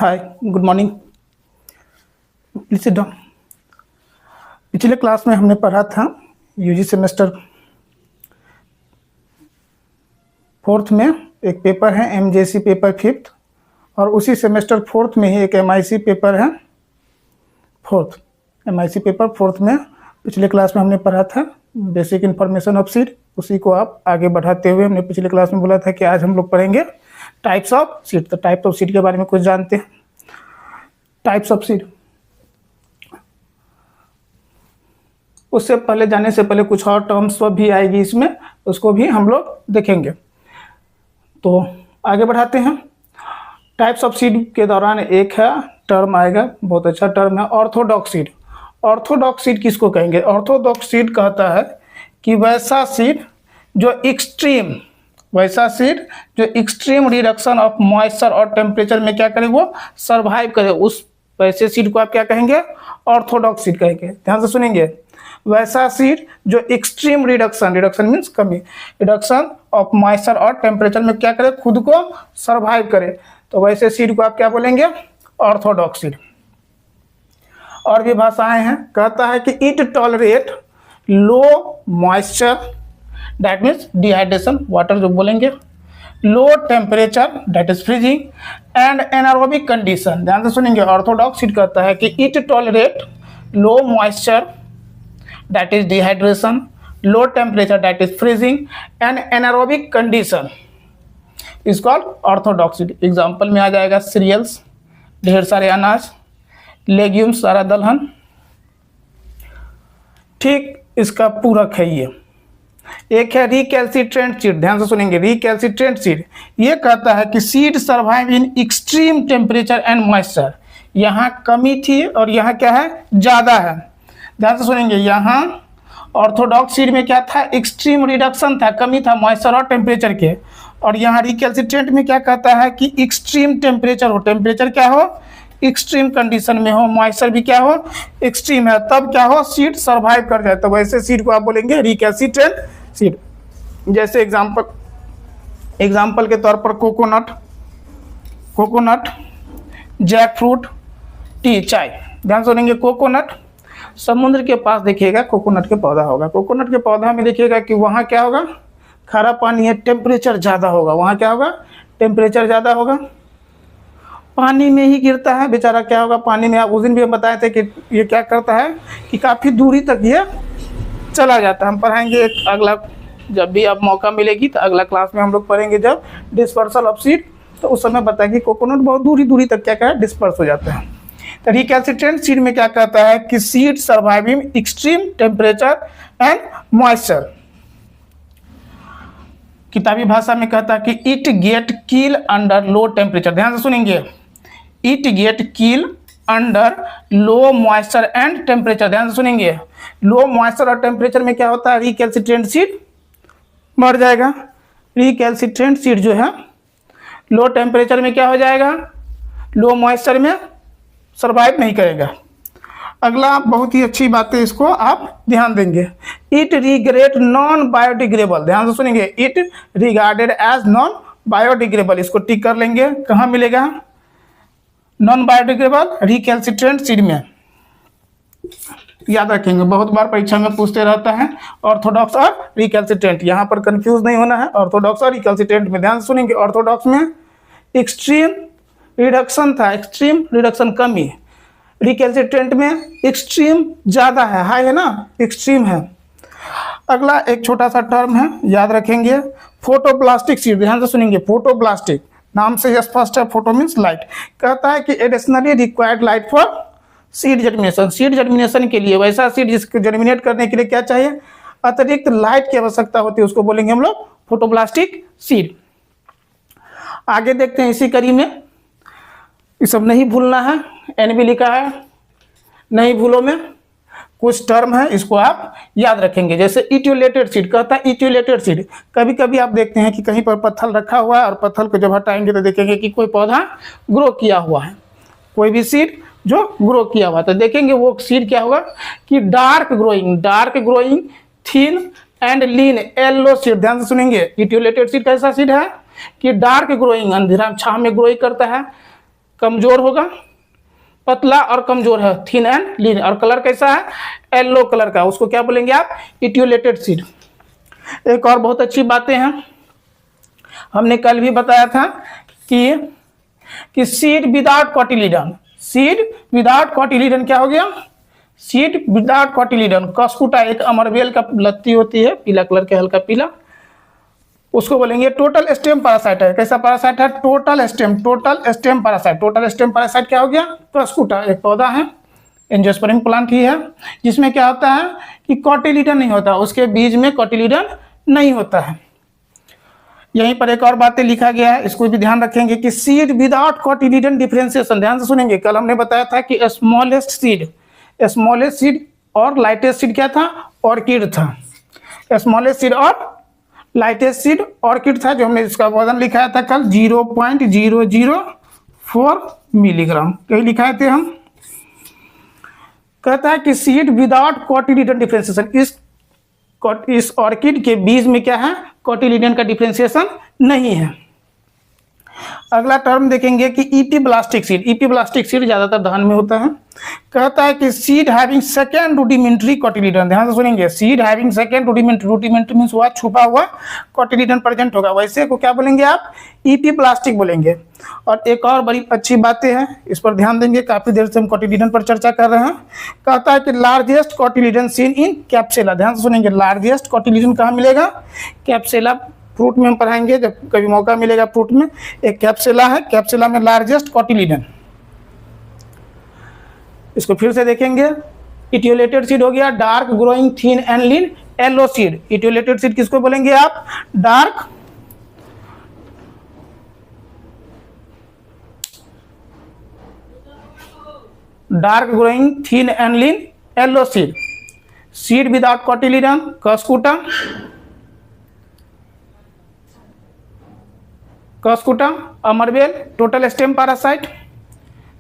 Hi, good morning. Please sit down. पिछले class में हमने पढ़ा था यूजी सेमेस्टर फोर्थ में एक पेपर है एमजेसी पेपर फिफ्थ, और उसी सेमेस्टर फोर्थ में ही एक एमआईसी पेपर है फोर्थ। एमआईसी पेपर फोर्थ में पिछले क्लास में हमने पढ़ा था बेसिक इन्फॉर्मेशन ऑफ सीड। उसी को आप आगे बढ़ाते हुए हमने पिछले क्लास में बोला था कि आज हम लोग पढ़ेंगे टाइप्स ऑफ सीड। तो टाइप्स ऑफ सीड के बारे में कुछ जानते हैं। टाइप्स ऑफ सीड, उससे पहले जाने से पहले कुछ और टर्म्स भी आएगी इसमें, उसको भी हम लोग देखेंगे। तो आगे बढ़ाते हैं। टाइप्स ऑफ सीड के दौरान एक है टर्म आएगा, बहुत अच्छा टर्म है, ऑर्थोडॉक्स सीड। ऑर्थोडॉक्स सीड किसको कहेंगे? ऑर्थोडॉक्स सीड कहता है कि वैसा सीड जो एक्सट्रीम रिडक्शन ऑफ मॉइस्चर और टेम्परेचर में क्या करे, वो सर्वाइव करे, उस वैसे सीड को आप क्या कहेंगे? ऑर्थोडॉक्स सीड कहेंगे। ध्यान से सुनेंगे। वैसा सीड जो एक्सट्रीम रिडक्शन मीन्स कमी, रिडक्शन ऑफ मॉइस्चर और टेम्परेचर में क्या करे, खुद को सर्वाइव करे, तो वैसे सीड को आप क्या बोलेंगे? Orthodox seed. और भी भाषाएं हैं, कहता है कि it tolerate low moisture, that means dehydration, water जो बोलेंगे, low temperature that is freezing, and anaerobic condition. ध्यान से सुनेंगे। ऑर्थोडॉक्स सीड कहता है कि it tolerate low moisture that is dehydration, low temperature that is freezing, and anaerobic condition is called Orthodox seed. Example में आ जाएगा सीरियल्स, ढेर सारे अनाज, लेग्यूम्स, सारा दलहन। ठीक इसका पूरक है ये। एक है रिकैल्सिट्रेंट सीड। ध्यान से सुनेंगे। रिकैल्सिट्रेंट सीड ये कहता है कि seed survive in extreme temperature and moisture. यहाँ कमी थी और यहाँ क्या है? ज़्यादा है। ध्यान से सुनेंगे। यहाँ ऑर्थोडॉक्स सीड में क्या था? एक्सट्रीम रिडक्शन था, कमी था मॉइस्चर और टेम्परेचर के। और यहाँ रिकैल्सिट्रेंट में क्या कहता है कि एक्सट्रीम टेम्परेचर हो, टेम्परेचर क्या हो? एक्सट्रीम कंडीशन में हो, मॉइस्चर भी क्या हो? एक्सट्रीम है, तब क्या हो? सीड सर्वाइव कर जाए, तो वैसे सीड को आप बोलेंगे रिकैल्सिट्रेंट सीड। जैसे एग्जाम्पल के तौर पर कोकोनट, जैक फ्रूट, टी, चाय। ध्यान सुनेंगे। कोकोनट, समुद्र के पास देखिएगा कोकोनट के पौधा होगा। कोकोनट के पौधा में देखिएगा कि वहाँ क्या होगा? खारा पानी है, टेम्परेचर ज़्यादा होगा। वहाँ क्या होगा? टेम्परेचर ज़्यादा होगा। पानी में ही गिरता है बेचारा, क्या होगा? पानी में। आप उस दिन भी हम बताए थे कि ये क्या करता है कि काफ़ी दूरी तक ये चला जाता है। हम पढ़ाएंगे एक अगला, जब भी अब मौका मिलेगी तो अगला क्लास में हम लोग पढ़ेंगे जब डिस्पर्सल ऑफ सीड, तो उस समय बताएंगे कोकोनट बहुत दूरी तक क्या है? डिस्पर्स हो जाता है। तो रिकैल्सिट्रेंट सीड में क्या कहता है कि seed surviving extreme temperature and moisture. किताबी भाषा में कहता है कि it get kill under low temperature. ध्यान से सुनेंगे। It get kill under low moisture and temperature. ध्यान से सुनेंगे। लो मॉइस्चर और टेम्परेचर में क्या होता है? रिकैल्सिट्रेंट सीड मर जाएगा। रिकैल्सिट्रेंट सीड जो है लो टेम्परेचर में क्या हो जाएगा? लो मॉइस्चर में सर्वाइव नहीं करेगा। अगला बहुत ही अच्छी बात है, इसको आप ध्यान देंगे। It regret non biodegradable. ध्यान से सुनेंगे। It regarded as non biodegradable, इसको टिक कर लेंगे। कहाँ मिलेगा? नॉन बायोडिग्रेबल रिकैल्सिट्रेंट सीड में। याद रखेंगे, बहुत बार परीक्षा में पूछते रहता है ऑर्थोडॉक्स और रिकैल्सिट्रेंट। यहाँ पर कंफ्यूज नहीं होना है ऑर्थोडॉक्स और रिकैल्सिट्रेंट में। ध्यान सुनेंगे। ऑर्थोडॉक्स में एक्सट्रीम रिडक्शन था, एक्सट्रीम रिडक्शन कमी। रिकैल्सिट्रेंट में एक्सट्रीम ज़्यादा है, हाई है ना, एक्सट्रीम है। अगला एक छोटा सा टर्म है, याद रखेंगे, फोटोप्लास्टिक सीड। ध्यान से सुनेंगे। फोटोप्लास्टिक नाम से स्पष्ट है, फोटो मीन्स लाइट। कहता है कि additionally required light for seed germination. Seed germination के लिए, वैसा सीड जिसको जर्मिनेट करने के लिए क्या चाहिए? अतिरिक्त लाइट की आवश्यकता होती है, उसको बोलेंगे हम लोग फोटोप्लास्टिक सीड। आगे देखते हैं इसी कड़ी में। ये सब नहीं भूलना है, एन भी लिखा है, नहीं भूलो में कुछ टर्म है, इसको आप याद रखेंगे। जैसे इट्यूलेटेड सीड कहता है, इट्यूलेटेड सीड। कभी कभी आप देखते हैं कि कहीं पर पत्थर रखा हुआ है और पत्थर को जब हटाएंगे तो देखेंगे कि कोई पौधा ग्रो किया हुआ है, कोई भी सीड जो ग्रो किया हुआ है, तो देखेंगे वो सीड क्या होगा कि dark growing, thin and lean, yellow seed. ध्यान से सुनेंगे। इट्यूलेटेड सीड कैसा सीड है कि डार्क ग्रोइंग, अंधेरा छाव में ग्रोइंग करता है, कमजोर होगा, पतला और कमजोर है, थिन एंड लीन, और कलर कैसा है, येलो कलर का, उसको क्या बोलेंगे आप, इटियोलेटेड सीड। एक और बहुत अच्छी बातें हैं, हमने कल भी बताया था कि seed without cotyledon, seed without cotyledon क्या हो गया, सीड विदाउट कॉटिलीडन, कस्कुटा एक अमरबेल का लत्ती होती है पीला कलर के, हल्का पीला, उसको बोलेंगे टोटल स्टेम पैरासाइट है। कैसा पैरासाइट है, total stem parasite. Total stem parasite क्या हो गया, कस्कुटा एक पौधा है, एंजियोस्पर्म प्लांट ही है, जिसमें क्या होता है कि कॉटिलीडन नहीं होता, उसके बीज में कॉटिलीडन नहीं होता है। यहीं पर एक और बातें लिखा गया है, इसको भी ध्यान रखेंगे कि सीड विदाउट कॉटिलीडन डिफरेंशिएशन, ध्यान से सुनेंगे। कल हमने बताया था कि स्मॉलेस्ट सीड और लाइटेस्ट सीड क्या था, ऑर्किड था। स्मॉलेस्ट सीड और लाइटेस्ट सीड ऑर्किड था, जो हमने इसका वजन लिखाया था कल 0.004 मिलीग्राम, यही लिखाए थे हम। कहता है कि सीड विदाउट कॉटिलीडन डिफरेंशिएशन, इस ऑर्किड के बीज में क्या है, कॉटिलीडन का डिफरेंशिएशन नहीं है। अगला टर्म देखेंगे कि इपीब्लास्टिक सीड। इपीब्लास्टिक सीड ज्यादातर धान में होता है। कहता है कि seed having second rudimentary cotyledon, ध्यान से सुनेंगे, seed having second rudimentary means हुआ छुपा हुआ कॉटिलीडन प्रेजेंट होगा, वैसे को क्या बोलेंगे आप, इपीब्लास्टिक बोलेंगे। और एक और बड़ी अच्छी बातें हैं, इस पर ध्यान देंगे, काफी देर से हम कॉटिलीडन पर चर्चा कर रहे हैं। कहता है कि लार्जेस्ट कॉटिलीडन सीन इन कैप्सेला, ध्यान से सुनेंगे, लार्जेस्ट कॉटिलीडन कहाँ मिलेगा, कैप्सेला। फ्रूट में हम पढ़ाएंगे जब कभी मौका मिलेगा, फ्रूट में एक कैप्सेला है, कैप्सेला में लार्जेस्ट कॉटिलीडन। इसको फिर से देखेंगे, इटियोलेटेड सीड हो गया, dark growing thin and lean yellow seed. Etiolated seed किसको बोलेंगे आप, dark growing thin and lean yellow seed. Seed without cotyledon, cuscuta, अमरबेल, total stem parasite.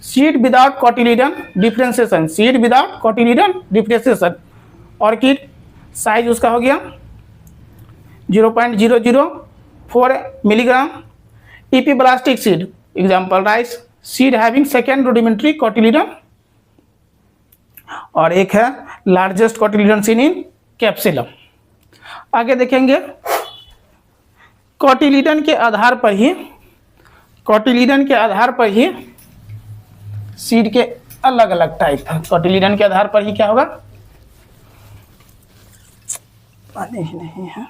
Seed without cotyledon differentiation, seed without cotyledon differentiation, orchid size उसका हो गया 0.004 milligram. Epiblastic seed example rice, seed having second rudimentary cotyledon, और एक है largest cotyledon seen in capsicum. आगे देखेंगे, cotyledon के आधार पर ही सीड के अलग अलग टाइप है। कॉटिलीडन के आधार पर ही क्या होगा, पानी ही नहीं है।